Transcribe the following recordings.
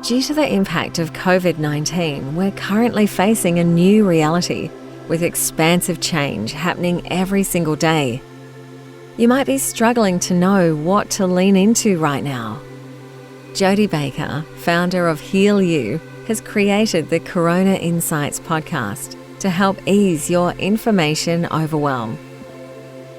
Due to the impact of COVID-19, we're currently facing a new reality with expansive change happening every single day. You might be struggling to know what to lean into right now. Jodie Baker, founder of Heal You, has created the Corona Insights podcast to help ease your information overwhelm.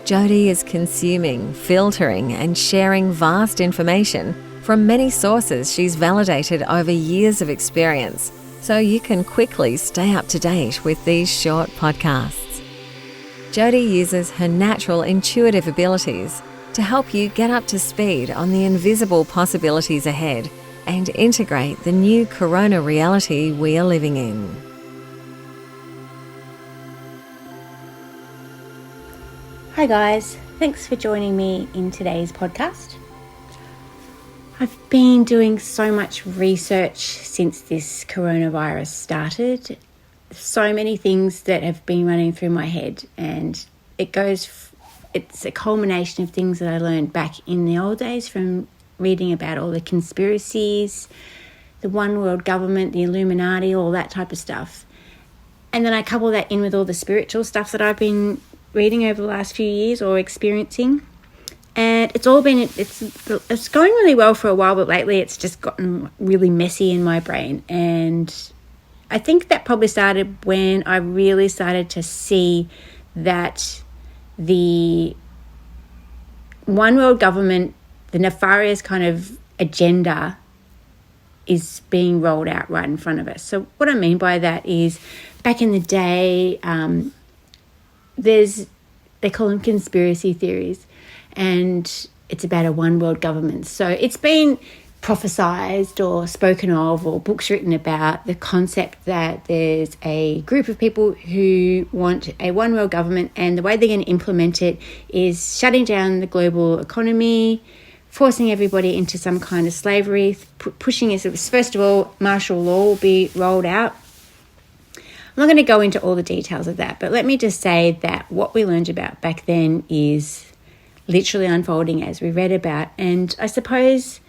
Jodie is consuming, filtering, and sharing vast information from many sources she's validated over years of experience, so you can quickly stay up to date with these short podcasts. Jodie uses her natural intuitive abilities to help you get up to speed on the invisible possibilities ahead and integrate the new corona reality we are living in. Hi guys, thanks for joining me in today's podcast. I've been doing so much research since this coronavirus started. So many things that have been running through my head, and it's a culmination of things that I learned back in the old days from reading about all the conspiracies, the one world government, the Illuminati, all that type of stuff. And then I couple that in with all the spiritual stuff that I've been reading over the last few years or experiencing. And it's going really well for a while, but lately it's just gotten really messy in my brain. And I think that probably started when I really started to see that the one world government, the nefarious kind of agenda is being rolled out right in front of us. So what I mean by that is back in the day, they call them conspiracy theories, and it's about a one world government. So it's been prophesized or spoken of or books written about the concept that there's a group of people who want a one world government, and the way they're going to implement it is shutting down the global economy, forcing everybody into some kind of slavery, pushing it. First of all, martial law will be rolled out. I'm not going to go into all the details of that, but let me just say that what we learned about back then is literally unfolding as we read about. And I suppose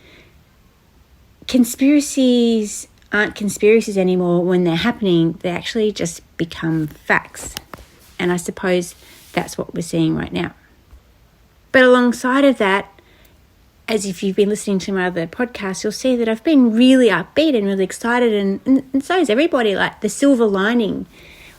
conspiracies aren't conspiracies anymore when they're happening. They actually just become facts. And I suppose that's what we're seeing right now. But alongside of that, as if you've been listening to my other podcasts, you'll see that I've been really upbeat and really excited, and so is everybody, like the silver lining,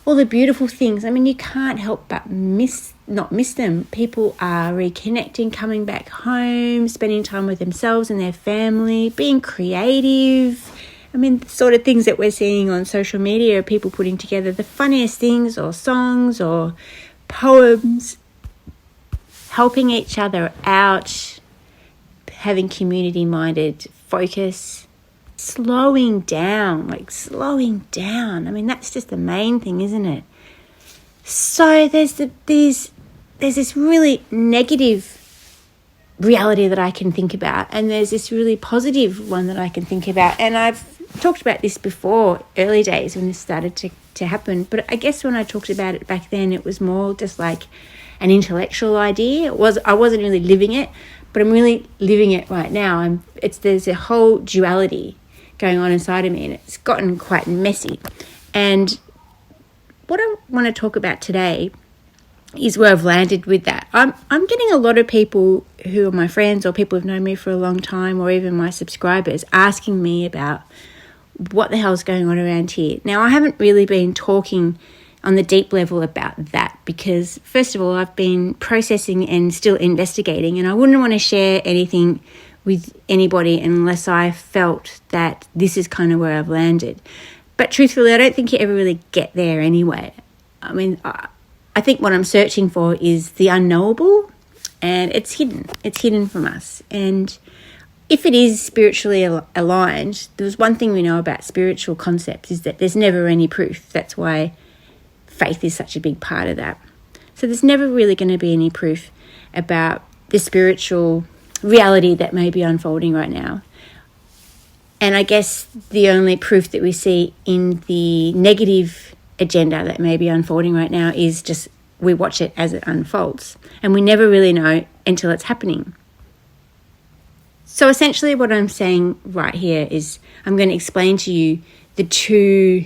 all the beautiful things. I mean, you can't help but not miss them. People are reconnecting, coming back home, spending time with themselves and their family, being creative. I mean, the sort of things that we're seeing on social media are people putting together the funniest things, or songs or poems, helping each other out, having community-minded focus, slowing down. I mean, that's just the main thing, isn't it? So there's this really negative reality that I can think about, and there's this really positive one that I can think about. And I've talked about this before, early days when this started to happen. But I guess when I talked about it back then, it was more just like an intellectual idea. I wasn't really living it, but I'm really living it right now. There's a whole duality going on inside of me, and it's gotten quite messy. And what I want to talk about today is where I've landed with that. I'm getting a lot of people who are my friends or people who've known me for a long time, or even my subscribers, asking me about what the hell's going on around here. Now, I haven't really been talking on the deep level about that because, first of all, I've been processing and still investigating, and I wouldn't want to share anything with anybody unless I felt that this is kind of where I've landed. But truthfully, I don't think you ever really get there anyway. I mean, I think what I'm searching for is the unknowable, and it's hidden. It's hidden from us. And if it is spiritually aligned, there's one thing we know about spiritual concepts is that there's never any proof. That's why faith is such a big part of that. So there's never really going to be any proof about the spiritual reality that may be unfolding right now. And I guess the only proof that we see in the negative agenda that may be unfolding right now is just we watch it as it unfolds. And we never really know until it's happening. So essentially what I'm saying right here is I'm going to explain to you the two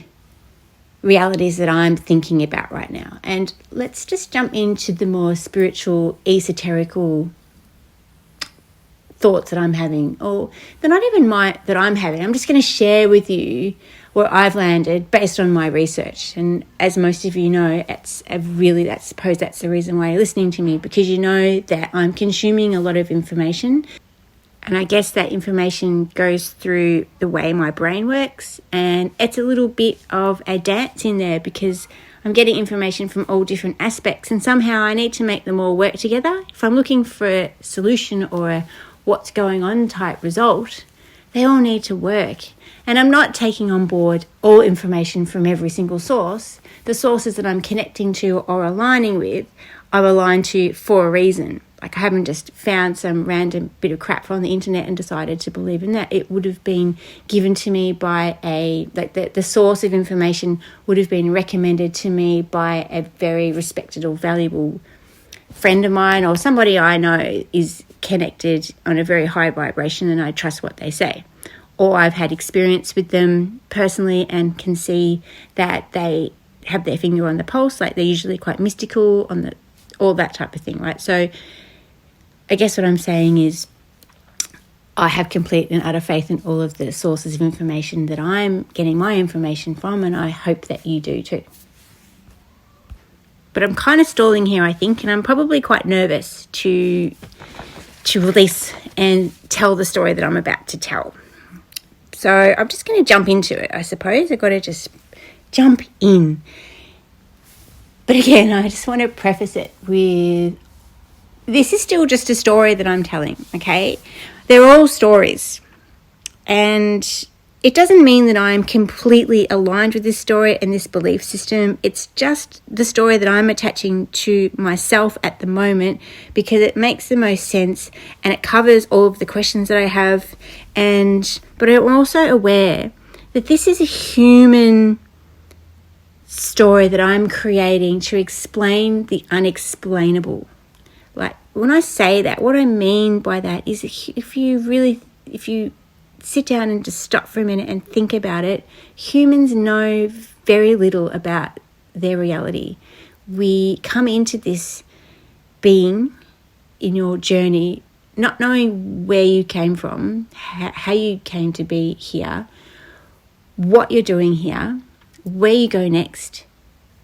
realities that I'm thinking about right now. And let's just jump into the more spiritual, esoterical thoughts that I'm having, or they're not even that I'm having. I'm just going to share with you where I've landed based on my research. And as most of you know, I suppose that's the reason why you're listening to me, because you know that I'm consuming a lot of information. And I guess that information goes through the way my brain works. And it's a little bit of a dance in there because I'm getting information from all different aspects. And somehow I need to make them all work together. If I'm looking for a solution or a what's going on type result, they all need to work. And I'm not taking on board all information from every single source. The sources that I'm connecting to or aligning with, I'm aligned to for a reason. Like I haven't just found some random bit of crap on the internet and decided to believe in that. It would have been given to me by the source of information would have been recommended to me by a very respected or valuable friend of mine, or somebody I know is connected on a very high vibration and I trust what they say. Or I've had experience with them personally and can see that they have their finger on the pulse, like they're usually quite mystical, all that type of thing, right? So I guess what I'm saying is I have complete and utter faith in all of the sources of information that I'm getting my information from, and I hope that you do too. But I'm kind of stalling here, I think, and I'm probably quite nervous to release and tell the story that I'm about to tell. So I'm just going to jump into it, I suppose. I've got to just jump in. But again, I just want to preface it with, this is still just a story that I'm telling, okay? They're all stories. And it doesn't mean that I'm completely aligned with this story and this belief system. It's just the story that I'm attaching to myself at the moment because it makes the most sense and it covers all of the questions that I have. But I'm also aware that this is a human story that I'm creating to explain the unexplainable. Like when I say that, what I mean by that is if you sit down and just stop for a minute and think about it, humans know very little about their reality. We come into this being in your journey not knowing where you came from, how you came to be here, what you're doing here, where you go next,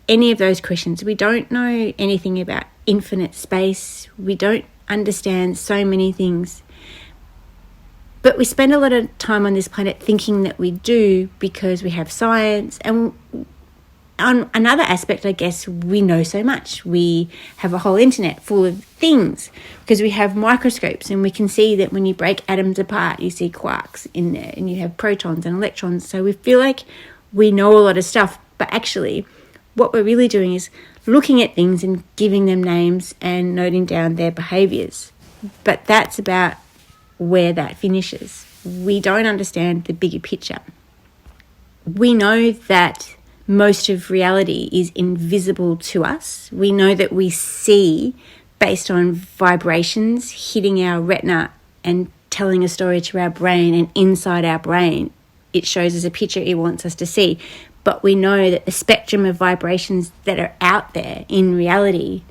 any of those questions. We don't know anything about infinite space. We don't understand so many things. But we spend a lot of time on this planet thinking that we do because we have science. And on another aspect, I guess, we know so much. We have a whole internet full of things because we have microscopes and we can see that when you break atoms apart, you see quarks in there and you have protons and electrons. So we feel like we know a lot of stuff, but actually what we're really doing is looking at things and giving them names and noting down their behaviors. But that's about where that finishes. We don't understand the bigger picture. We know that most of reality is invisible to us. We know that we see based on vibrations hitting our retina and telling a story to our brain, and inside our brain it shows us a picture it wants us to see. But we know that the spectrum of vibrations that are out there in reality,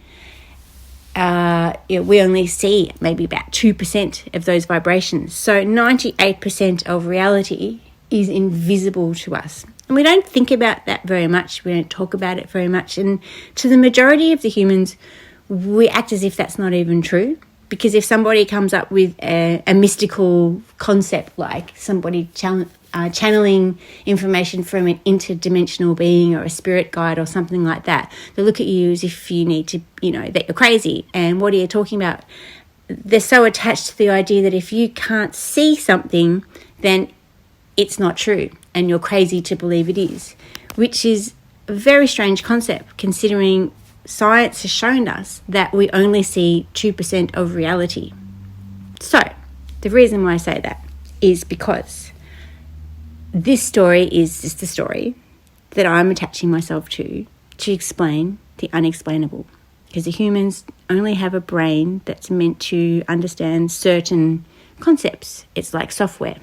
we only see maybe about 2% of those vibrations. So 98% of reality is invisible to us. And we don't think about that very much. We don't talk about it very much. And to the majority of the humans, we act as if that's not even true. Because if somebody comes up with a mystical concept, like somebody channeling information from an interdimensional being or a spirit guide or something like that, they look at you as if you need to, that you're crazy. And what are you talking about? They're so attached to the idea that if you can't see something, then it's not true and you're crazy to believe it is, which is a very strange concept considering science has shown us that we only see 2% of reality. So the reason why I say that is because this story is just a story that I'm attaching myself to explain the unexplainable. Because the humans only have a brain that's meant to understand certain concepts. It's like software.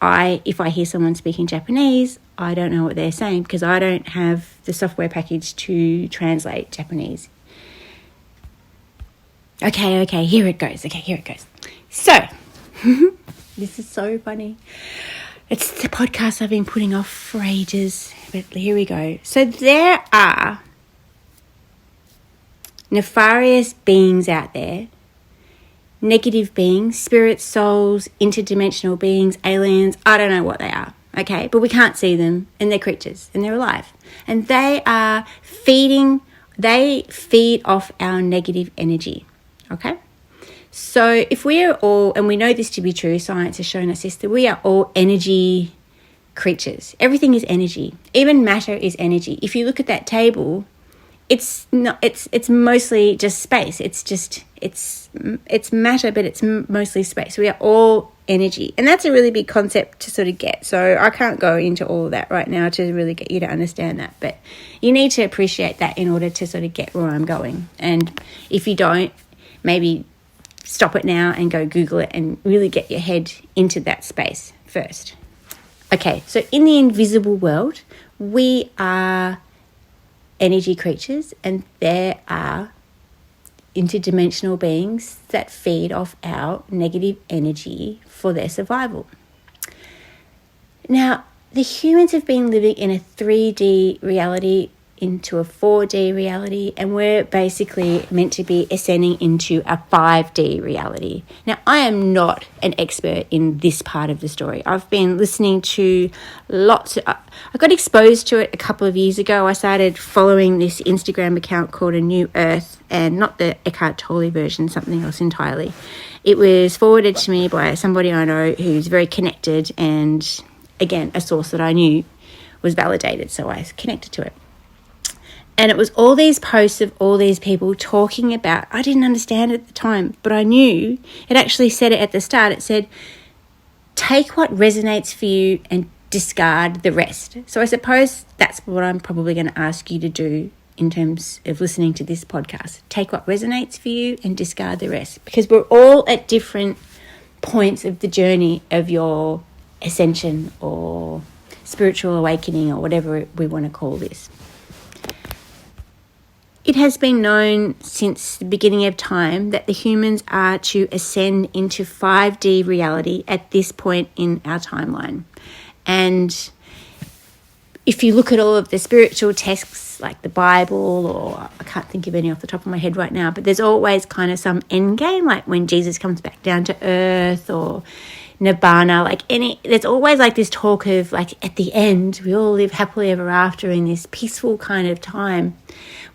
If I hear someone speaking Japanese, I don't know what they're saying because I don't have the software package to translate Japanese. Okay, here it goes. So, this is so funny. It's the podcast I've been putting off for ages, but here we go. So there are nefarious beings out there, negative beings, spirits, souls, interdimensional beings, aliens, I don't know what they are, okay? But we can't see them, and they're creatures, and they're alive. And they feed off our negative energy, okay? So if we are all, and we know this to be true, science has shown us this, that we are all energy creatures. Everything is energy. Even matter is energy. If you look at that table, it's mostly just space. It's matter, but it's mostly space. We are all energy. And that's a really big concept to sort of get. So I can't go into all of that right now to really get you to understand that. But you need to appreciate that in order to sort of get where I'm going. And if you don't, maybe stop it now and go Google it and really get your head into that space first. Okay, so in the invisible world, we are energy creatures, and there are interdimensional beings that feed off our negative energy for their survival. Now, the humans have been living in a 3D reality into a 4D reality, and we're basically meant to be ascending into a 5D reality. Now, I am not an expert in this part of the story. I've been listening to I got exposed to it a couple of years ago. I started following this Instagram account called A New Earth, and not the Eckhart Tolle version, something else entirely. It was forwarded to me by somebody I know who's very connected, and again, a source that I knew was validated, so I connected to it. And it was all these posts of all these people talking about, I didn't understand it at the time, but I knew, it actually said it at the start, it said, take what resonates for you and discard the rest. So I suppose that's what I'm probably going to ask you to do in terms of listening to this podcast. Take what resonates for you and discard the rest, because we're all at different points of the journey of your ascension or spiritual awakening or whatever we want to call this. It has been known since the beginning of time that the humans are to ascend into 5D reality at this point in our timeline. And if you look at all of the spiritual texts like the Bible, or I can't think of any off the top of my head right now, but there's always kind of some end game, like when Jesus comes back down to earth or Nibbana, there's always like this talk of like at the end, we all live happily ever after in this peaceful kind of time.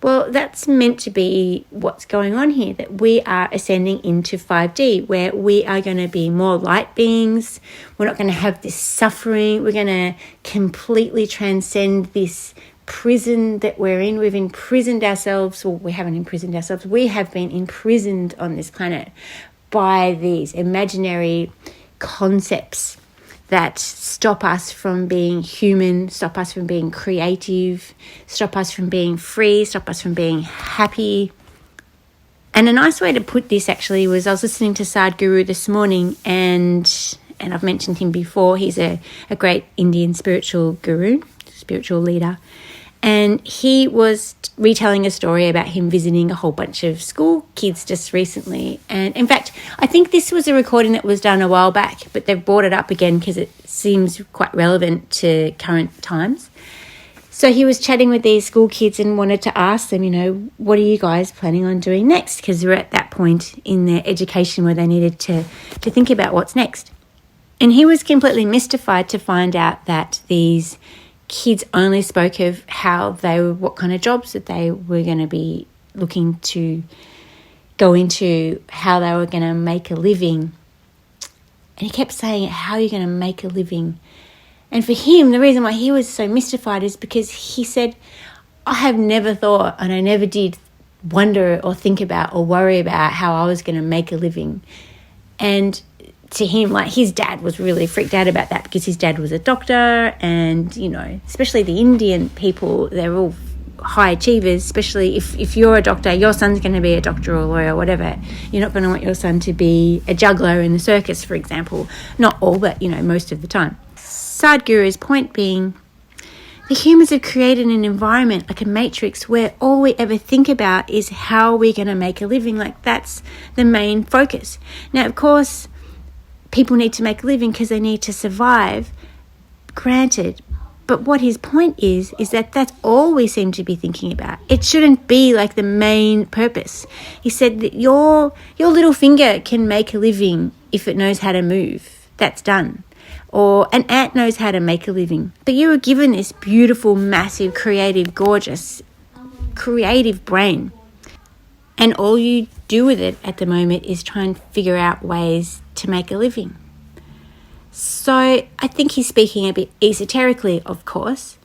Well, that's meant to be what's going on here, that we are ascending into 5D, where we are going to be more light beings. We're not going to have this suffering. We're going to completely transcend this prison that we're in. We've imprisoned ourselves, or we haven't imprisoned ourselves. We have been imprisoned on this planet by these imaginary concepts that stop us from being human, stop us from being creative, stop us from being free, stop us from being happy. And a nice way to put this actually was, I was listening to Sadhguru this morning, and I've mentioned him before. He's a great Indian spiritual guru, spiritual leader. And he was retelling a story about him visiting a whole bunch of school kids just recently. And in fact, I think this was a recording that was done a while back, but they've brought it up again because it seems quite relevant to current times. So he was chatting with these school kids and wanted to ask them, what are you guys planning on doing next? Because they're at that point in their education where they needed to think about what's next. And he was completely mystified to find out that these kids only spoke of what kind of jobs that they were going to be looking to go into, how they were going to make a living. And he kept saying, how are you going to make a living? And for him, the reason why he was so mystified is because he said, I have never thought, and I never did wonder or think about or worry about how I was going to make a living. And to him, his dad was really freaked out about that because his dad was a doctor, and, especially the Indian people, they're all high achievers, especially if you're a doctor, your son's going to be a doctor or a lawyer or whatever. You're not going to want your son to be a juggler in the circus, for example. Not all, but, most of the time. Sadhguru's point being, the humans have created an environment like a matrix where all we ever think about is how we're going to make a living. Like, that's the main focus. Now, of course, people need to make a living because they need to survive, granted. But what his point is that that's all we seem to be thinking about. It shouldn't be like the main purpose. He said that your little finger can make a living if it knows how to move. That's done. Or an ant knows how to make a living. But you were given this beautiful, massive, creative, gorgeous, creative brain. And all you do with it at the moment is try and figure out ways to make a living. So I think he's speaking a bit esoterically, of course,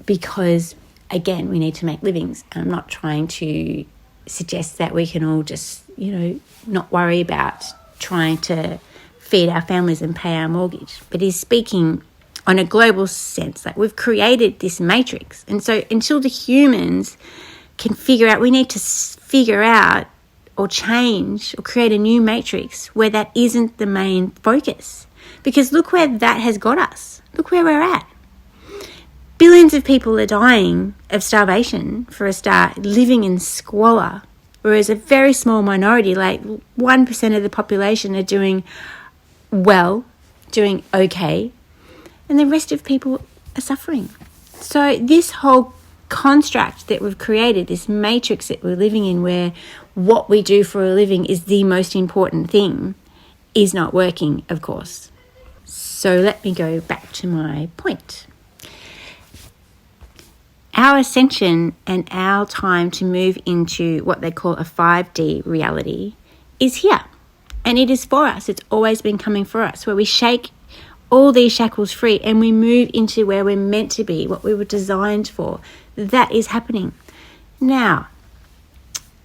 because, again, we need to make livings. I'm not trying to suggest that we can all just, not worry about trying to feed our families and pay our mortgage. But he's speaking on a global sense, like we've created this matrix. And so until the humans can figure out, we need to figure out or change or create a new matrix where that isn't the main focus. Because look where that has got us. Look where we're at. Billions of people are dying of starvation, for a start, living in squalor, whereas a very small minority, like 1% of the population, are doing well, doing okay, and the rest of people are suffering. So this whole construct that we've created, this matrix that we're living in, where what we do for a living is the most important thing, is not working, of course. So let me go back to my point. Our ascension and our time to move into what they call a 5D reality is here. And it is for us. It's always been coming for us, where we shake all these shackles free and we move into where we're meant to be, what we were designed for. That is happening. Now,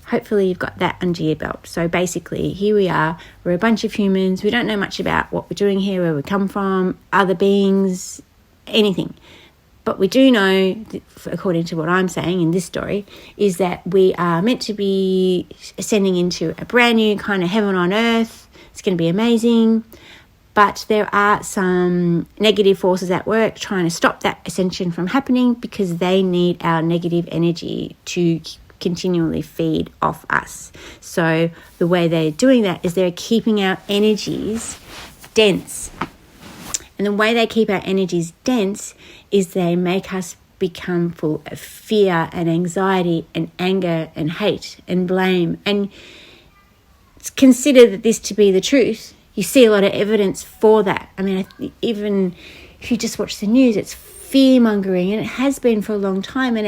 hopefully you've got that under your belt. So basically, here we are. We're a bunch of humans. We don't know much about what we're doing here, where we come from, other beings, anything. But we do know, according to what I'm saying in this story, is that we are meant to be ascending into a brand new kind of heaven on earth. It's going to be amazing. But there are some negative forces at work trying to stop that ascension from happening, because they need our negative energy to continually feed off us. So the way they're doing that is they're keeping our energies dense. And the way they keep our energies dense is they make us become full of fear and anxiety and anger and hate and blame. And consider this to be the truth. You see a lot of evidence for that. I mean, even if you just watch the news, it's fear-mongering, and it has been for a long time, and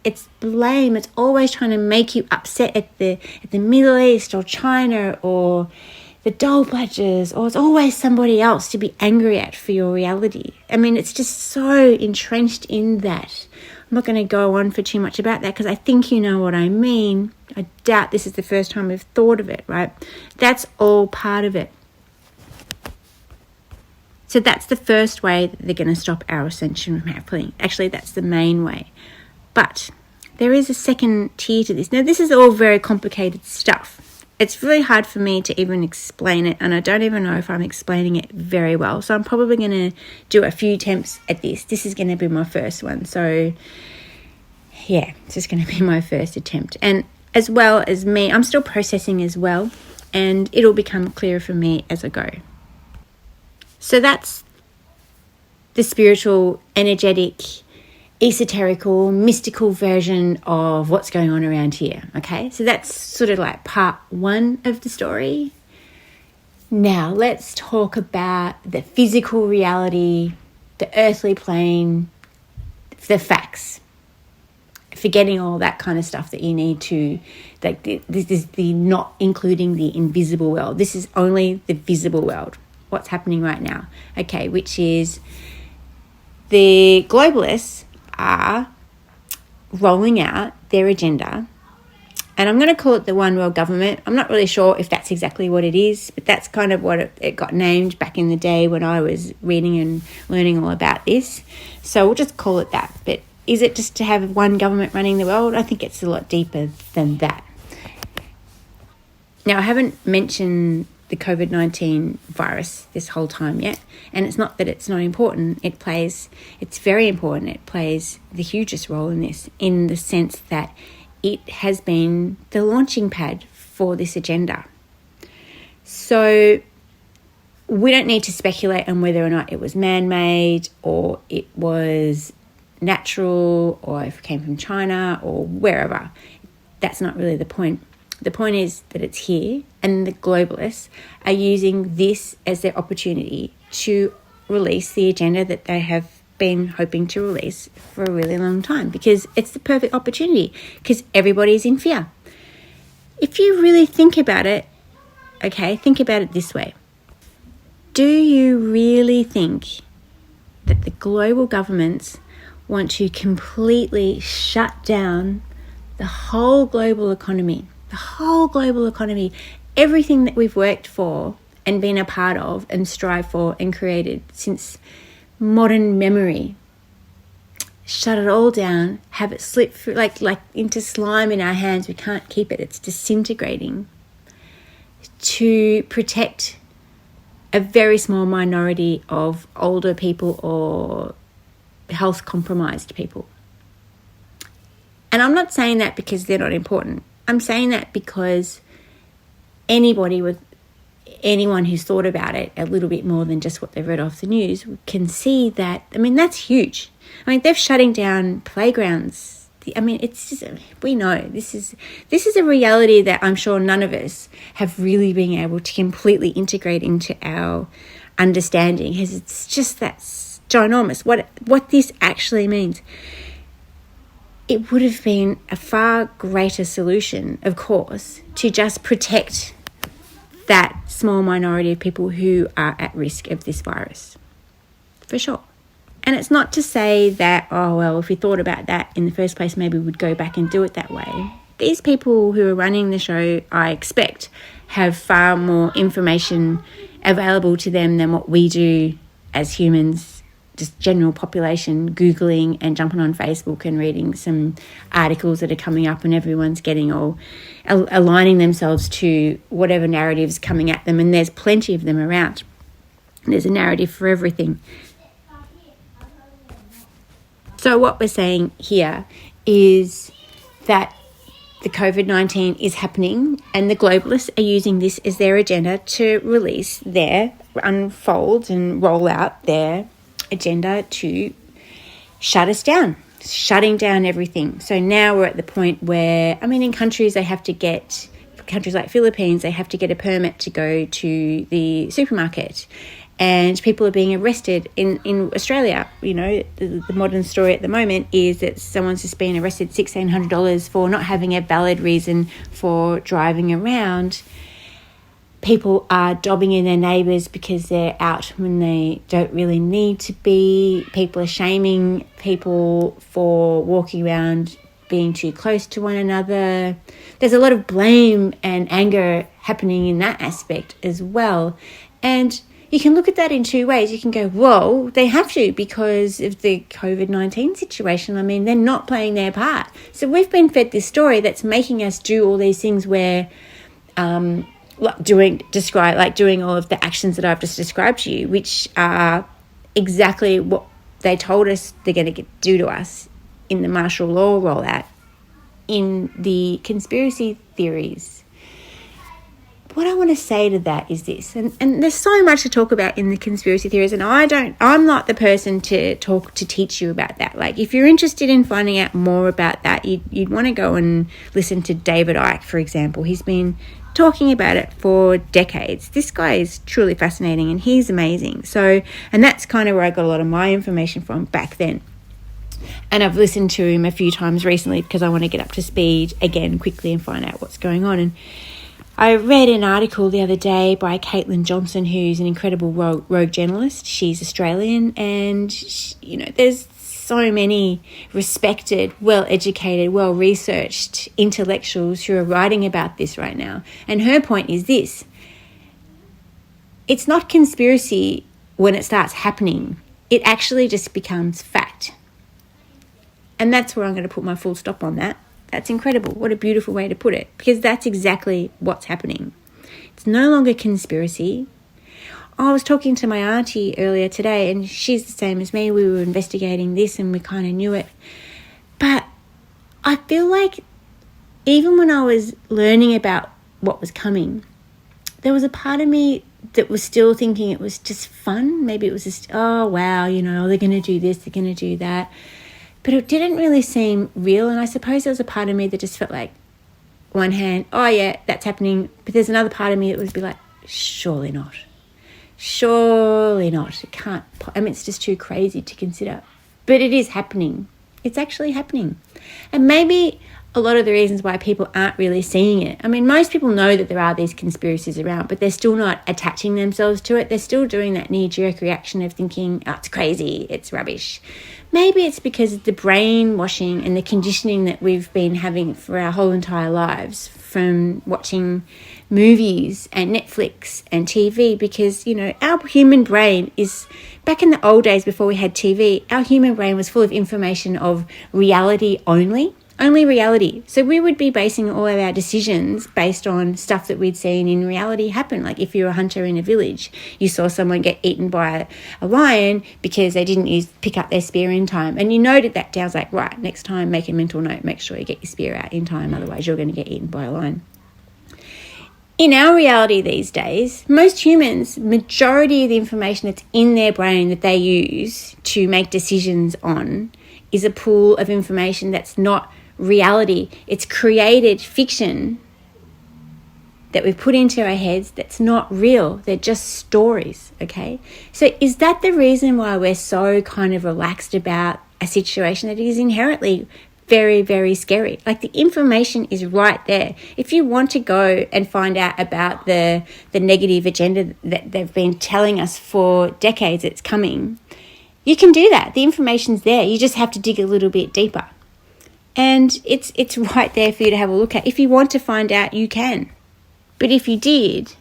it's blame. It's always trying to make you upset at the Middle East or China or the Dole Pledges, or it's always somebody else to be angry at for your reality. I mean, it's just so entrenched in that. I'm not going to go on for too much about that, because I think you know what I mean. I doubt this is the first time we've thought of it, right? That's all part of it. So that's the first way that they're going to stop our ascension from happening. Actually, that's the main way. But there is a second tier to this. Now, this is all very complicated stuff. It's really hard for me to even explain it, and I don't even know if I'm explaining it very well. So I'm probably going to do a few attempts at this. This is going to be my first one. So, yeah, this is going to be my first attempt. And as well as me, I'm still processing as well, and it'll become clearer for me as I go. So that's the spiritual, energetic, esoterical, mystical version of what's going on around here, okay? So that's sort of like part one of the story. Now let's talk about the physical reality, the earthly plane, the facts. Forgetting all that kind of stuff that you need to, like this is the not including the invisible world. This is only the visible world, what's happening right now, okay, which is the globalists are rolling out their agenda, and I'm going to call it the one world government. I'm not really sure if that's exactly what it is, but that's kind of what it got named back in the day when I was reading and learning all about this. So we'll just call it that. But Is it just to have one government running the world? I think it's a lot deeper than that. Now, I haven't mentioned the COVID-19 virus this whole time yet, and it's not that it's not important. It's very important. It plays the hugest role in this, in the sense that it has been the launching pad for this agenda. So we don't need to speculate on whether or not it was man-made or it was natural or if it came from China or wherever. That's not really the point. The point is that it's here, and the globalists are using this as their opportunity to release the agenda that they have been hoping to release for a really long time, because it's the perfect opportunity, because everybody's in fear. If you really think about it, okay, think about it this way. Do you really think that the global governments want to completely shut down the whole global economy? The whole global economy, everything that we've worked for and been a part of and strive for and created since modern memory. Shut it all down, have it slip through like into slime in our hands. We can't keep it. It's disintegrating. To protect a very small minority of older people or health compromised people. And I'm not saying that because they're not important. I'm saying that because anyone who's thought about it a little bit more than just what they've read off the news can see that, that's huge. They're shutting down playgrounds. It's just, we know this is a reality that I'm sure none of us have really been able to completely integrate into our understanding, because it's just that's ginormous. What this actually means. It would have been a far greater solution, of course, to just protect that small minority of people who are at risk of this virus, for sure. And it's not to say that, if we thought about that in the first place, maybe we'd go back and do it that way. These people who are running the show, I expect, have far more information available to them than what we do as humans, just general population, Googling and jumping on Facebook and reading some articles that are coming up, and everyone's getting all aligning themselves to whatever narrative's coming at them. And there's plenty of them around. There's a narrative for everything. So what we're saying here is that the COVID-19 is happening, and the globalists are using this as their agenda to unfold and roll out their agenda to shut us down, shutting down everything. So now we're at the point where, in countries like Philippines, they have to get a permit to go to the supermarket, and people are being arrested in Australia. The modern story at the moment is that someone's just been arrested $1,600 for not having a valid reason for driving around. People are dobbing in their neighbours because they're out when they don't really need to be. People are shaming people for walking around being too close to one another. There's a lot of blame and anger happening in that aspect as well. And you can look at that in two ways. You can go, whoa, they have to because of the COVID-19 situation. They're not playing their part. So we've been fed this story that's making us do all these things where doing all of the actions that I've just described to you, which are exactly what they told us they're going to do to us in the martial law rollout, in the conspiracy theories. What I want to say to that is this, and there's so much to talk about in the conspiracy theories, and I'm not the person to teach you about that. If you're interested in finding out more about that, you'd want to go and listen to David Icke, for example. He's been talking about it for decades. This guy is truly fascinating, and he's amazing. So, and that's kind of where I got a lot of my information from back then. And I've listened to him a few times recently because I want to get up to speed again quickly and find out what's going on. And I read an article the other day by Caitlin Johnson, who's an incredible rogue journalist. She's Australian, and there's so many respected, well-educated, well-researched intellectuals who are writing about this right now. And her point is this: it's not conspiracy when it starts happening. It actually just becomes fact. And that's where I'm going to put my full stop on that. That's incredible. What a beautiful way to put it, because that's exactly what's happening. It's no longer conspiracy. I was talking to my auntie earlier today, and she's the same as me. We were investigating this and we kind of knew it. But I feel like even when I was learning about what was coming, there was a part of me that was still thinking it was just fun. Maybe it was just, oh, wow, they're going to do this, they're going to do that. But it didn't really seem real. And I suppose there was a part of me that just felt like, one hand, oh, yeah, that's happening. But there's another part of me that would be like, surely not. Surely not. It can't. It's just too crazy to consider. But it is happening. It's actually happening. And maybe a lot of the reasons why people aren't really seeing it. Most people know that there are these conspiracies around, but they're still not attaching themselves to it. They're still doing that knee-jerk reaction of thinking, oh, it's crazy, it's rubbish. Maybe it's because of the brainwashing and the conditioning that we've been having for our whole entire lives from watching movies and Netflix and TV, because, our human brain is, back in the old days before we had TV, our human brain was full of information of reality only reality. So we would be basing all of our decisions based on stuff that we'd seen in reality happen. Like if you're a hunter in a village, you saw someone get eaten by a lion because they didn't pick up their spear in time. And you noted that down, like, right, next time make a mental note, make sure you get your spear out in time, otherwise you're going to get eaten by a lion. In our reality these days, most humans, majority of the information that's in their brain that they use to make decisions on is a pool of information that's not reality. It's created fiction that we've put into our heads that's not real. They're just stories, okay? So is that the reason why we're so kind of relaxed about a situation that is inherently very, very scary? Like, the information is right there. If you want to go and find out about the negative agenda that they've been telling us for decades it's coming, you can do that. The information's there. You just have to dig a little bit deeper. And it's right there for you to have a look at. If you want to find out, you can. But if you did,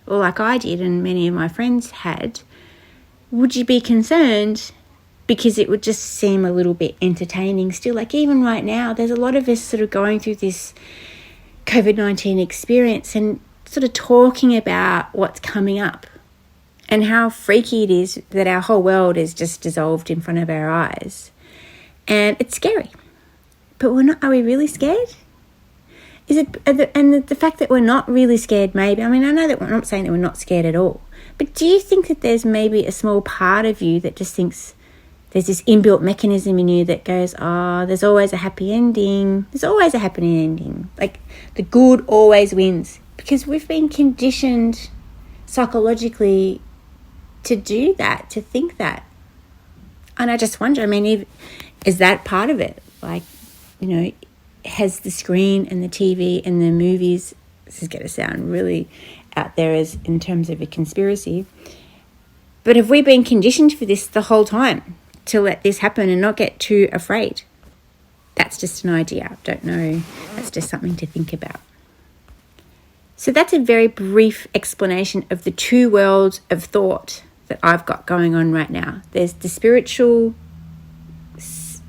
or like I did and many of my friends had, would you be concerned? Because it would just seem a little bit entertaining still. Like, even right now, there's a lot of us sort of going through this COVID-19 experience and sort of talking about what's coming up and how freaky it is that our whole world is just dissolved in front of our eyes. And it's scary. But are we really scared? And the fact that we're not really scared, maybe, I know that I'm not saying that we're not scared at all, but do you think that there's maybe a small part of you that just thinks there's this inbuilt mechanism in you that goes, oh, there's always a happy ending. There's always a happy ending. Like, the good always wins. Because we've been conditioned psychologically to do that, to think that. And I just wonder, is that part of it? Like, has the screen and the TV and the movies, this is going to sound really out there as in terms of a conspiracy, but have we been conditioned for this the whole time, to let this happen and not get too afraid? That's just an idea. I don't know. That's just something to think about. So that's a very brief explanation of the two worlds of thought that I've got going on right now. There's the spiritual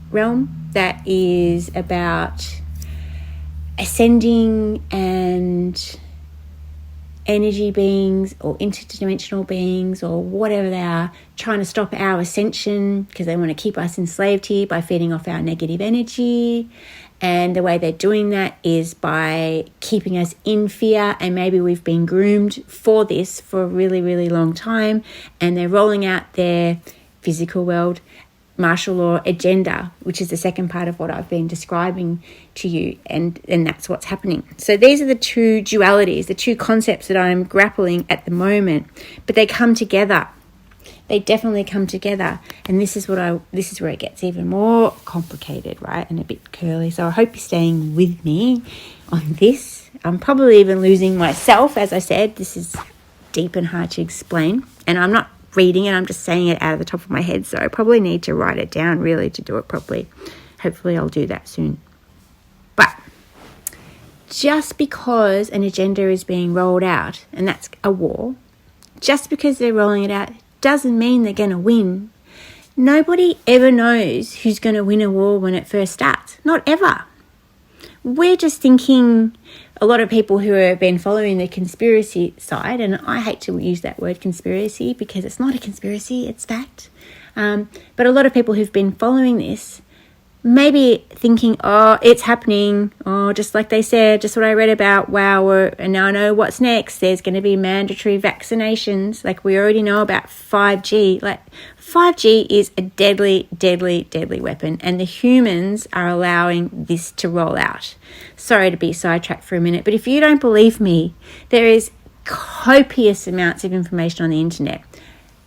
realm that is about ascending and energy beings or interdimensional beings or whatever they are, trying to stop our ascension because they want to keep us enslaved here by feeding off our negative energy. And the way they're doing that is by keeping us in fear, and maybe we've been groomed for this for a really, really long time, and they're rolling out their physical world martial law agenda, which is the second part of what I've been describing to you, and that's what's happening. So these are the two dualities, the two concepts that I'm grappling at the moment, but they come together. They definitely come together, and this is where it gets even more complicated, right, and a bit curly. So I hope you're staying with me on this. I'm probably even losing myself. As I said, this is deep and hard to explain, and I'm not reading it, I'm just saying it out of the top of my head, so I probably need to write it down really to do it properly. Hopefully I'll do that soon. But just because an agenda is being rolled out, and that's a war, just because they're rolling it out doesn't mean they're going to win, Nobody ever knows who's going to win a war when it first starts. Not ever. We're just thinking, a lot of people who have been following the conspiracy side, and I hate to use that word conspiracy because it's not a conspiracy, it's fact. But a lot of people who've been following this, maybe thinking, oh, it's happening. Oh, just like they said, just what I read about. Wow, and now I know what's next. There's going to be mandatory vaccinations. Like we already know about 5G. Like 5G is a deadly, deadly, deadly weapon. And the humans are allowing this to roll out. Sorry to be sidetracked for a minute, but if you don't believe me, there is copious amounts of information on the internet.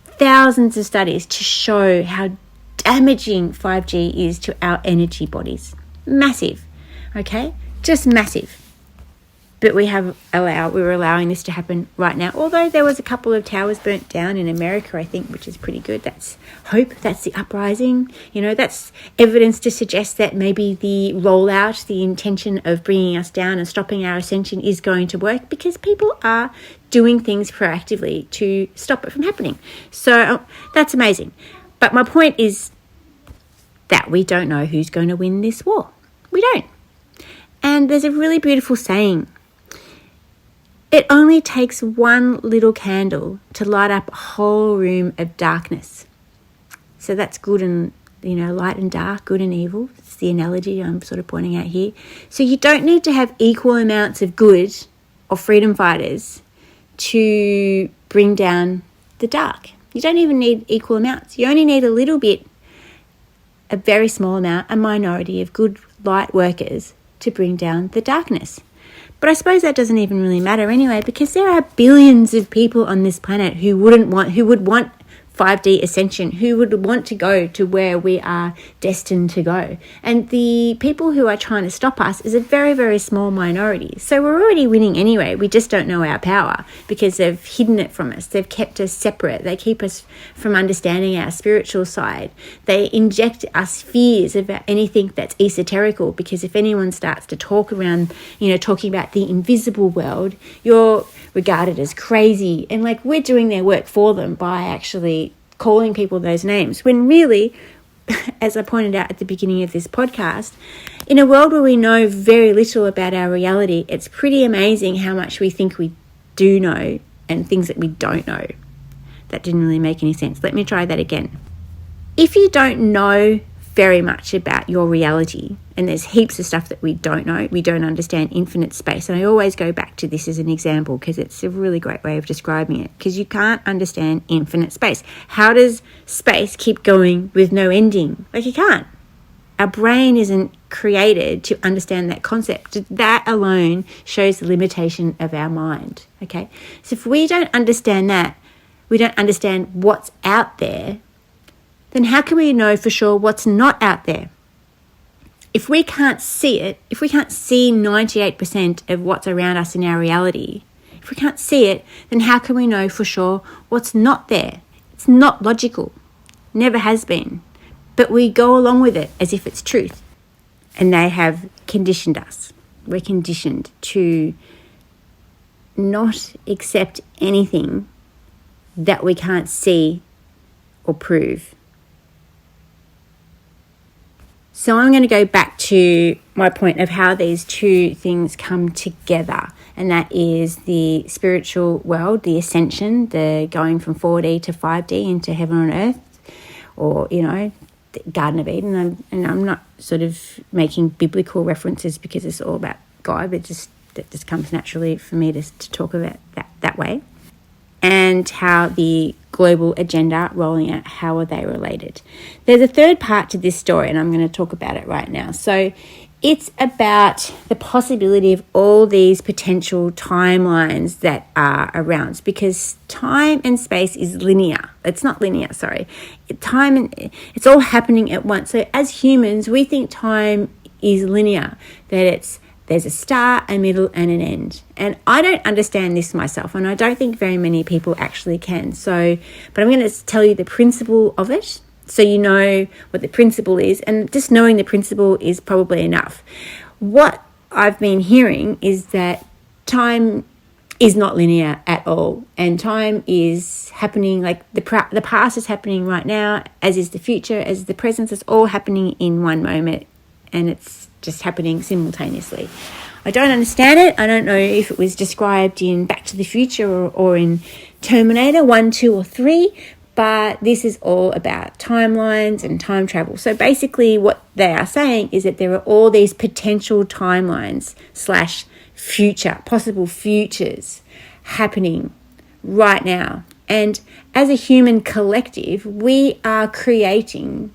Thousands of studies to show how damaging 5G is to our energy bodies. Massive, okay? Just massive. But we were allowing this to happen right now. Although there was a couple of towers burnt down in America, I think, which is pretty good. That's hope. That's the uprising. You know, that's evidence to suggest that maybe the rollout, the intention of bringing us down and stopping our ascension is going to work because people are doing things proactively to stop it from happening. So that's amazing. But my point is that we don't know who's going to win this war. We don't. And there's a really beautiful saying. It only takes one little candle to light up a whole room of darkness. So that's good and, light and dark, good and evil. It's the analogy I'm sort of pointing out here. So you don't need to have equal amounts of good or freedom fighters to bring down the dark. You don't even need equal amounts. You only need a little bit, a very small amount, a minority of good light workers to bring down the darkness. But I suppose that doesn't even really matter anyway, because there are billions of people on this planet who would want 5D ascension, who would want to go to where we are destined to go. And the people who are trying to stop us is a very, very small minority. So we're already winning anyway. We just don't know our power because they've hidden it from us. They've kept us separate. They keep us from understanding our spiritual side. They inject us fears about anything that's esoterical, because if anyone starts to talk around, talking about the invisible world, you're regarded as crazy. And we're doing their work for them by actually calling people those names, when really, as I pointed out at the beginning of this podcast, in a world where we know very little about our reality, it's pretty amazing how much we think we do know and things that we don't know. That didn't really make any sense. Let me try that again. If you don't know very much about your reality, and there's heaps of stuff that we don't know, we don't understand infinite space. And I always go back to this as an example because it's a really great way of describing it, because you can't understand infinite space. How does space keep going with no ending? You can't. Our brain isn't created to understand that concept. That alone shows the limitation of our mind, okay? So if we don't understand that, we don't understand what's out there, then how can we know for sure what's not out there? If we can't see it, if we can't see 98% of what's around us in our reality, if we can't see it, then how can we know for sure what's not there? It's not logical. Never has been. But we go along with it as if it's truth. And they have conditioned us. We're conditioned to not accept anything that we can't see or prove. So I'm going to go back to my point of how these two things come together, and that is the spiritual world, the ascension, the going from 4D to 5D into heaven on earth, or, the Garden of Eden. And I'm not sort of making biblical references because it's all about God, but that just comes naturally for me to talk about that way. And how the global agenda rolling out, how are they related? There's a third part to this story, and I'm going to talk about it right now. So it's about the possibility of all these potential timelines that are around, because time and space is linear. It's not linear, sorry. It's all happening at once. So as humans, we think time is linear, that there's a start, a middle, and an end. And I don't understand this myself, and I don't think very many people actually can. But I'm going to tell you the principle of it, so you know what the principle is, and just knowing the principle is probably enough. What I've been hearing is that time is not linear at all. And time is happening, like the past is happening right now, as is the future, as is the present. It's all happening in one moment, and it's just happening simultaneously. I don't understand it. I don't know if it was described in Back to the Future or in Terminator 1, 2, or 3, but this is all about timelines and time travel. So basically what they are saying is that there are all these potential timelines / future, possible futures happening right now. And as a human collective, we are creating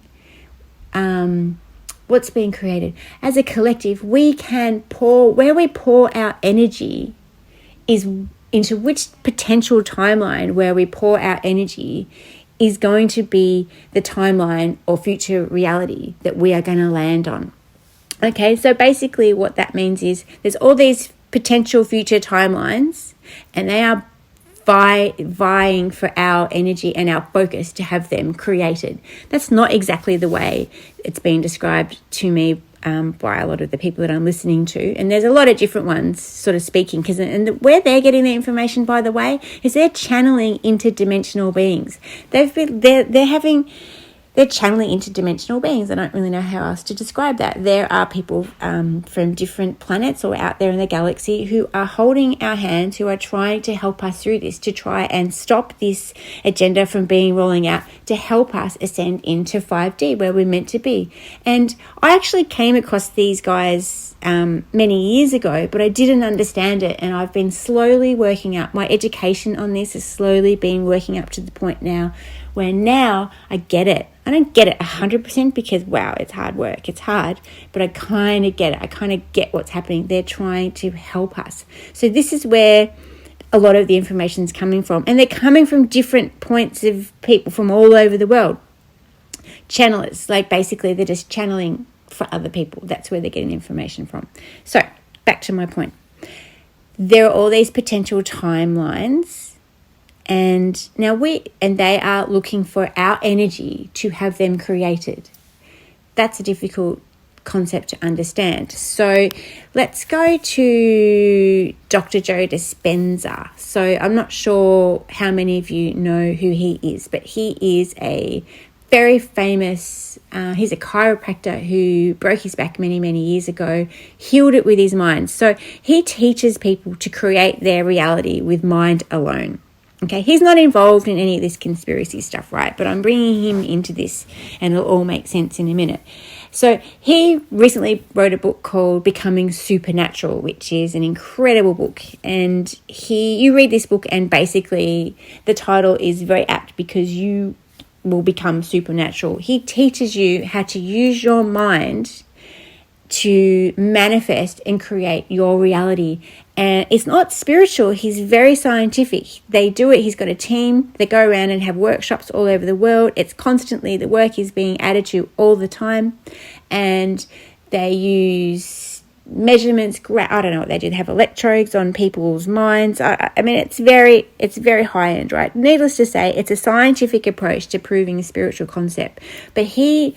what's being created. As a collective, we can where we pour our energy is into which potential timeline where we pour our energy is going to be the timeline or future reality that we are going to land on. Okay, so basically what that means is there's all these potential future timelines, and they are vying for our energy and our focus to have them created. That's not exactly the way it's been described to me by a lot of the people that I'm listening to. And there's a lot of different ones sort of speaking, where they're getting their information, by the way, is they're channeling interdimensional beings. They're channeling interdimensional beings. I don't really know how else to describe that. There are people from different planets or out there in the galaxy who are holding our hands, who are trying to help us through this, to try and stop this agenda from rolling out, to help us ascend into 5D where we're meant to be. And I actually came across these guys many years ago, but I didn't understand it. And I've been slowly working up. My education on this has slowly been working up to the point now where now I get it. I don't get it 100% because, wow, it's hard work. It's hard, but I kind of get it. I kind of get what's happening. They're trying to help us. So this is where a lot of the information is coming from. And they're coming from different points of people from all over the world. Channelers, like basically they're just channeling for other people. That's where they're getting information from. So back to my point. There are all these potential timelines. And now they are looking for our energy to have them created. That's a difficult concept to understand. So let's go to Dr. Joe Dispenza. So I'm not sure how many of you know who he is, but he is a very famous, he's a chiropractor who broke his back many, many years ago, healed it with his mind. So he teaches people to create their reality with mind alone. Okay, he's not involved in any of this conspiracy stuff, right? But I'm bringing him into this and it'll all make sense in a minute. So he recently wrote a book called Becoming Supernatural, which is an incredible book. And you read this book and basically the title is very apt because you will become supernatural. He teaches you how to use your mind to manifest and create your reality. And it's not spiritual. He's very scientific. They do it. He's got a team. They go around and have workshops all over the world. It's constantly, the work is being added to all the time. And they use measurements. I don't know what they do. They have electrodes on people's minds. I mean, it's very high end, right? Needless to say, it's a scientific approach to proving a spiritual concept. But he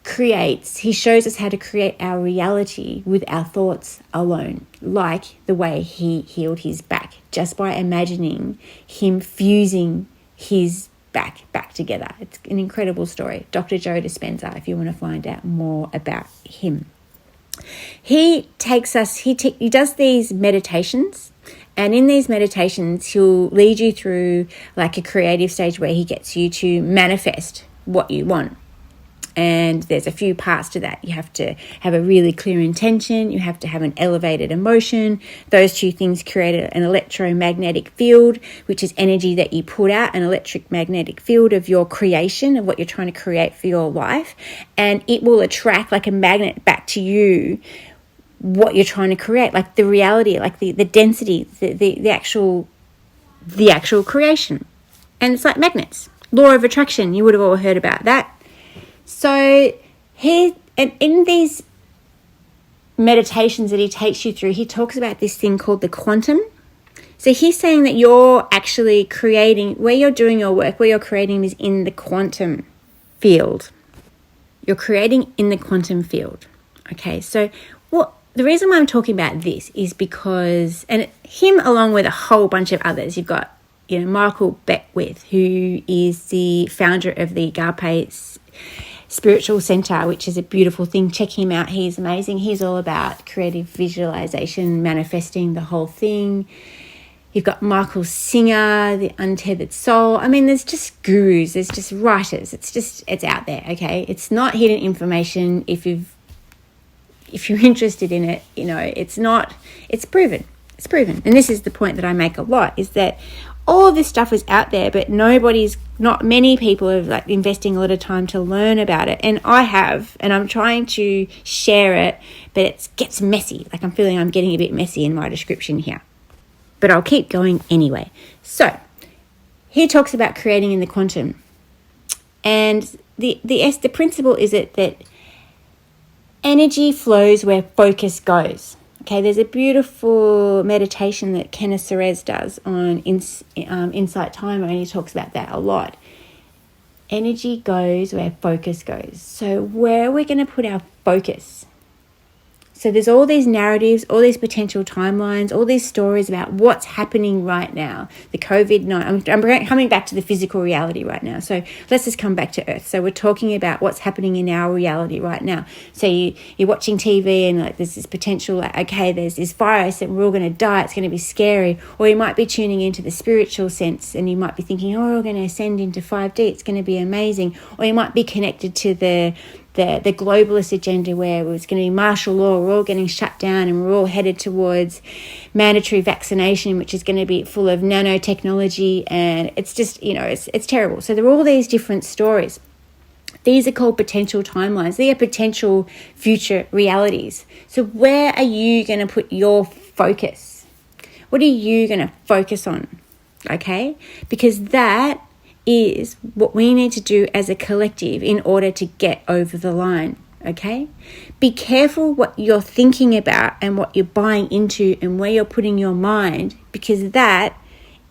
shows us how to create our reality with our thoughts alone, like the way he healed his back, just by imagining him fusing his back together. It's an incredible story. Dr. Joe Dispenza, if you want to find out more about him. He does these meditations, and in these meditations, he'll lead you through like a creative stage where he gets you to manifest what you want. And there's a few parts to that. You have to have a really clear intention. You have to have an elevated emotion. Those two things create an electromagnetic field, which is energy that you put out, an electric magnetic field of your creation, of what you're trying to create for your life. And it will attract like a magnet back to you what you're trying to create, like the reality, like the density, the actual creation. And it's like magnets. Law of attraction, you would have all heard about that. So in these meditations that he takes you through, he talks about this thing called the quantum. So he's saying that you're actually creating, where you're doing your work, where you're creating is in the quantum field. You're creating in the quantum field. Okay, so the reason why I'm talking about this is because, and him along with a whole bunch of others, you've got, Michael Beckwith, who is the founder of the Agape Spiritual Center, which is a beautiful thing. Check him out. He's amazing. He's all about creative visualization, manifesting the whole thing. You've got Michael Singer, The Untethered Soul. I mean, there's just gurus. There's just writers. It's out there, okay? It's not hidden information. If you're interested in it, it's proven. It's proven. And this is the point that I make a lot, is that all of this stuff is out there, but not many people are investing a lot of time to learn about it. And I have, and I'm trying to share it, but it gets messy. I'm feeling I'm getting a bit messy in my description here. But I'll keep going anyway. So he talks about creating in the quantum. And the principle is that energy flows where focus goes. Okay, there's a beautiful meditation that Kenneth Serez does on Insight Timer, and he talks about that a lot. Energy goes where focus goes. So where are we going to put our focus? So there's all these narratives, all these potential timelines, all these stories about what's happening right now. The COVID-19, I'm coming back to the physical reality right now. So let's just come back to Earth. So we're talking about what's happening in our reality right now. So you're watching TV and there's this potential, there's this virus and we're all going to die. It's going to be scary. Or you might be tuning into the spiritual sense and you might be thinking, we're going to ascend into 5D. It's going to be amazing. Or you might be connected to the globalist agenda where it's going to be martial law, we're all getting shut down and we're all headed towards mandatory vaccination, which is going to be full of nanotechnology, and it's just, it's terrible. So there are all these different stories. These are called potential timelines. They are potential future realities. So where are you going to put your focus? What are you going to focus on? Okay? Because that is what we need to do as a collective in order to get over the line, okay? Be careful what you're thinking about and what you're buying into and where you're putting your mind, because that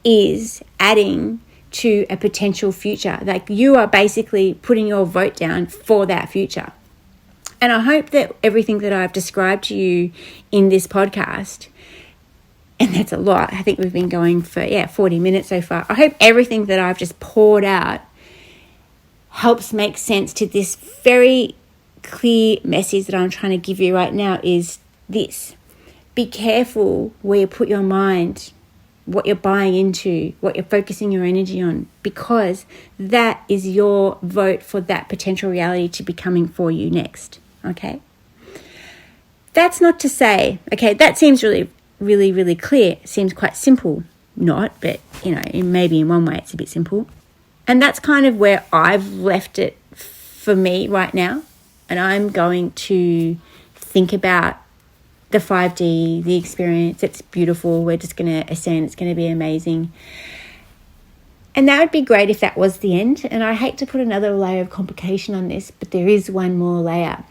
is adding to a potential future. You are basically putting your vote down for that future. And I hope that everything that I've described to you in this podcast, and that's a lot. I think we've been going for 40 minutes so far. I hope everything that I've just poured out helps make sense to this very clear message that I'm trying to give you right now, is this. Be careful where you put your mind, what you're buying into, what you're focusing your energy on, because that is your vote for that potential reality to be coming for you next, okay? That's not to say, that seems really clear. It seems quite simple. Not, but, maybe in one way it's a bit simple. And that's kind of where I've left it for me right now. And I'm going to think about the 5D, the experience. It's beautiful. We're just going to ascend. It's going to be amazing. And that would be great if that was the end. And I hate to put another layer of complication on this, but there is one more layer.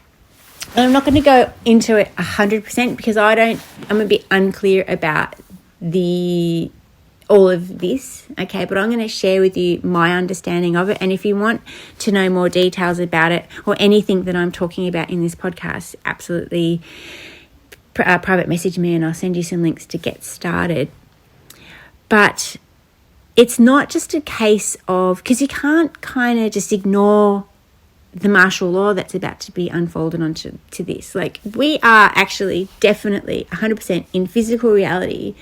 And I'm not going to go into it 100% because I'm a bit unclear about all of this, okay? But I'm going to share with you my understanding of it. And if you want to know more details about it or anything that I'm talking about in this podcast, absolutely private message me and I'll send you some links to get started. But it's not just a case of, because you can't kind of just ignore the martial law that's about to be unfolded onto this. We are actually definitely 100% in physical reality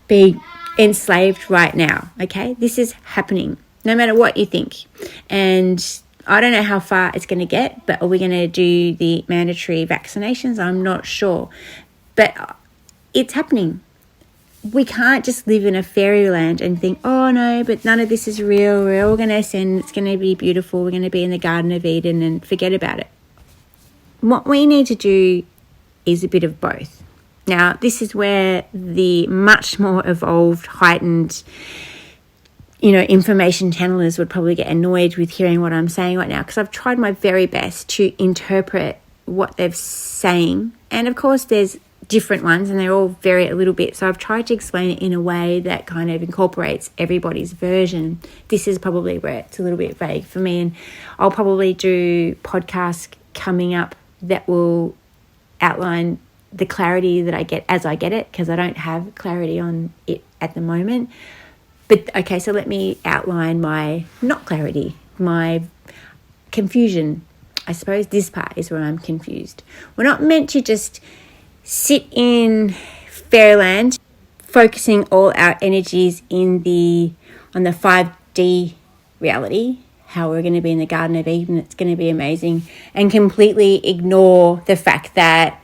being enslaved right now, okay? This is happening, no matter what you think. And I don't know how far it's going to get, but are we going to do the mandatory vaccinations? I'm not sure. But it's happening. We can't just live in a fairyland and think, oh no, but none of this is real. We're all going to ascend. It's going to be beautiful. We're going to be in the Garden of Eden and forget about it. What we need to do is a bit of both. Now, this is where the much more evolved, heightened, information channelers would probably get annoyed with hearing what I'm saying right now, because I've tried my very best to interpret what they're saying. And of course, there's different ones and they're all vary a little bit. So I've tried to explain it in a way that kind of incorporates everybody's version. This is probably where it's a little bit vague for me. And I'll probably do podcasts coming up that will outline the clarity that I get as I get it, because I don't have clarity on it at the moment. But okay, so let me outline my not clarity, my confusion. I suppose this part is where I'm confused. We're not meant to just sit in fairyland, focusing all our energies on the 5D reality, how we're going to be in the Garden of Eden, it's going to be amazing, and completely ignore the fact that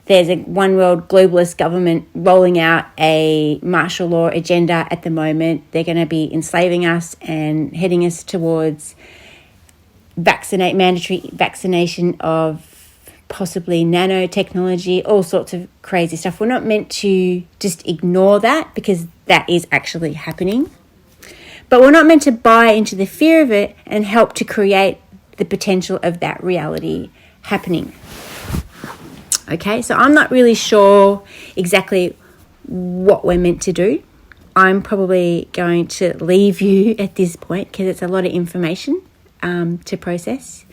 there's a one world globalist government rolling out a martial law agenda at the moment. They're going to be enslaving us and heading us towards mandatory vaccination of possibly nanotechnology, all sorts of crazy stuff. We're not meant to just ignore that, because that is actually happening. But we're not meant to buy into the fear of it and help to create the potential of that reality happening. Okay, so I'm not really sure exactly what we're meant to do. I'm probably going to leave you at this point, because it's a lot of information to process,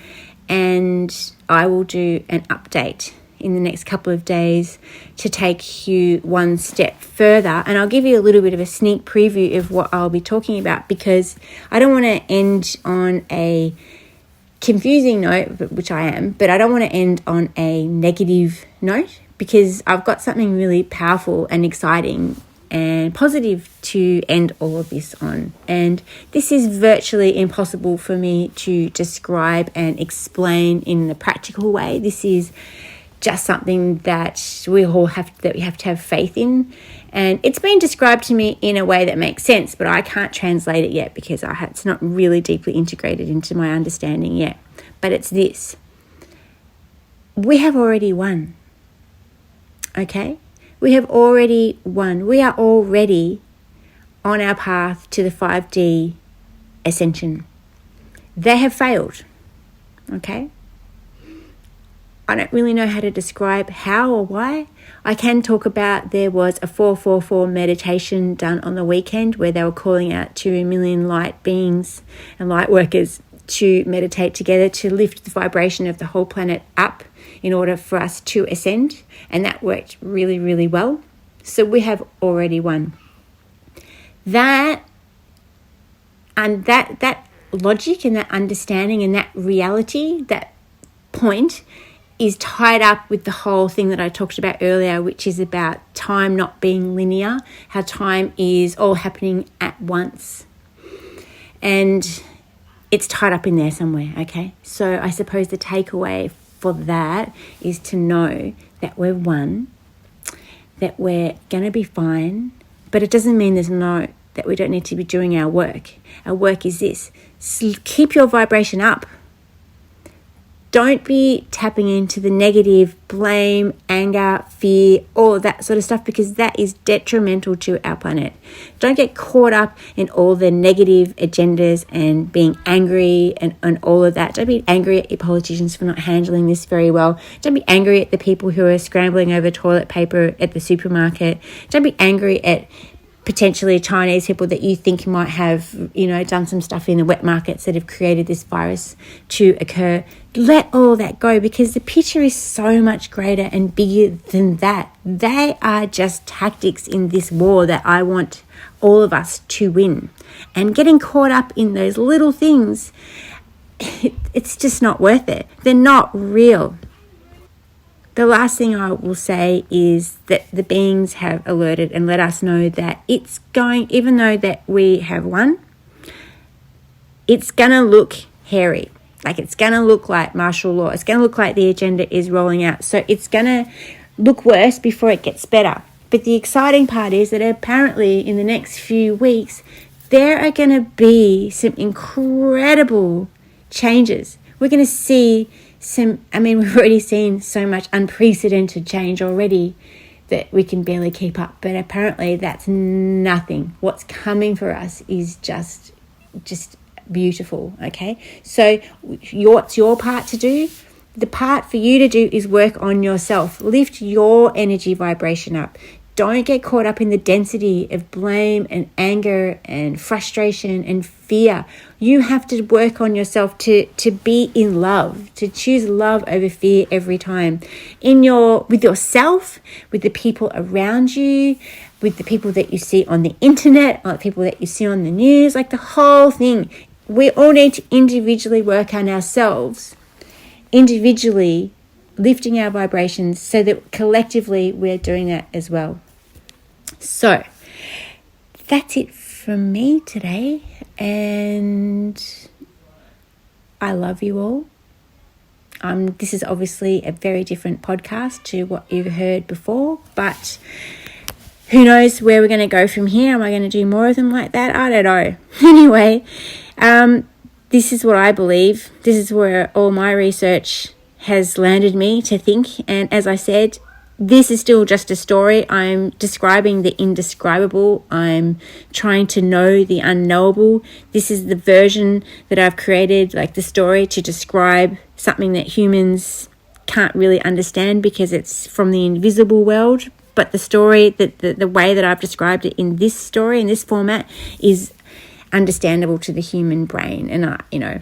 and I will do an update in the next couple of days to take you one step further, and I'll give you a little bit of a sneak preview of what I'll be talking about, because I don't want to end on a confusing note, which I am, but I don't want to end on a negative note, because I've got something really powerful and exciting and positive to end all of this on. And this is virtually impossible for me to describe and explain in a practical way. This is just something that we have to have faith in. And it's been described to me in a way that makes sense, but I can't translate it yet, because it's not really deeply integrated into my understanding yet. But it's this: we have already won. Okay? We have already won. We are already on our path to the 5D ascension. They have failed. Okay? I don't really know how to describe how or why. I can talk about there was a 444 meditation done on the weekend where they were calling out 2 million light beings and light workers to meditate together to lift the vibration of the whole planet up in order for us to ascend. And that worked really, really well. So we have already won. That logic and that understanding and that reality, that point, is tied up with the whole thing that I talked about earlier, which is about time not being linear, how time is all happening at once. And it's tied up in there somewhere, okay? So I suppose the takeaway for that is to know that we're one, that we're going to be fine, but it doesn't mean that we don't need to be doing our work. Our work is this: keep your vibration up. Don't be tapping into the negative, blame, anger, fear, all of that sort of stuff, because that is detrimental to our planet. Don't get caught up in all the negative agendas and being angry and all of that. Don't be angry at your politicians for not handling this very well. Don't be angry at the people who are scrambling over toilet paper at the supermarket. Don't be angry at potentially Chinese people that you think might have, done some stuff in the wet markets that have created this virus to occur. Let all that go, because the picture is so much greater and bigger than that. They are just tactics in this war that I want all of us to win. And getting caught up in those little things, it's just not worth it. They're not real. The last thing I will say is that the beings have alerted and let us know that it's going, even though that we have won, it's going to look hairy. Like, it's going to look like martial law. It's going to look like the agenda is rolling out. So it's going to look worse before it gets better. But the exciting part is that apparently in the next few weeks, there are going to be some incredible changes. We're going to see we've already seen so much unprecedented change already that we can barely keep up. But apparently that's nothing. What's coming for us is just beautiful, okay? So what's your part to do? The part for you to do is work on yourself. Lift your energy vibration up. Don't get caught up in the density of blame and anger and frustration and fear. You have to work on yourself to be in love, to choose love over fear every time. With yourself, with the people around you, with the people that you see on the internet, or the people that you see on the news, like the whole thing. We all need to individually work on ourselves, individually lifting our vibrations so that collectively we're doing that as well. So that's it from me today, and I love you all. This is obviously a very different podcast to what you've heard before, but who knows where we're going to go from here? Am I going to do more of them like that? I don't know. Anyway, this is what I believe. This is where all my research has landed me to think. And as I said, this is still just a story. I'm describing the indescribable. I'm trying to know the unknowable. This is the version that I've created, like the story, to describe something that humans can't really understand because it's from the invisible world. But the story, the way that I've described it in this story, in this format, is understandable to the human brain. And anyway,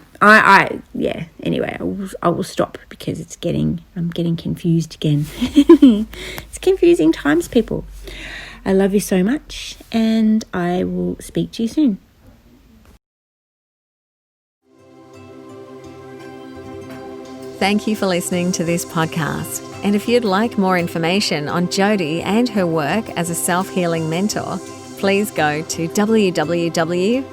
I will stop because I'm getting confused again. It's confusing times, people. I love you so much, and I will speak to you soon. Thank you for listening to this podcast. And if you'd like more information on Jodie and her work as a self-healing mentor, please go to www.healyou.me.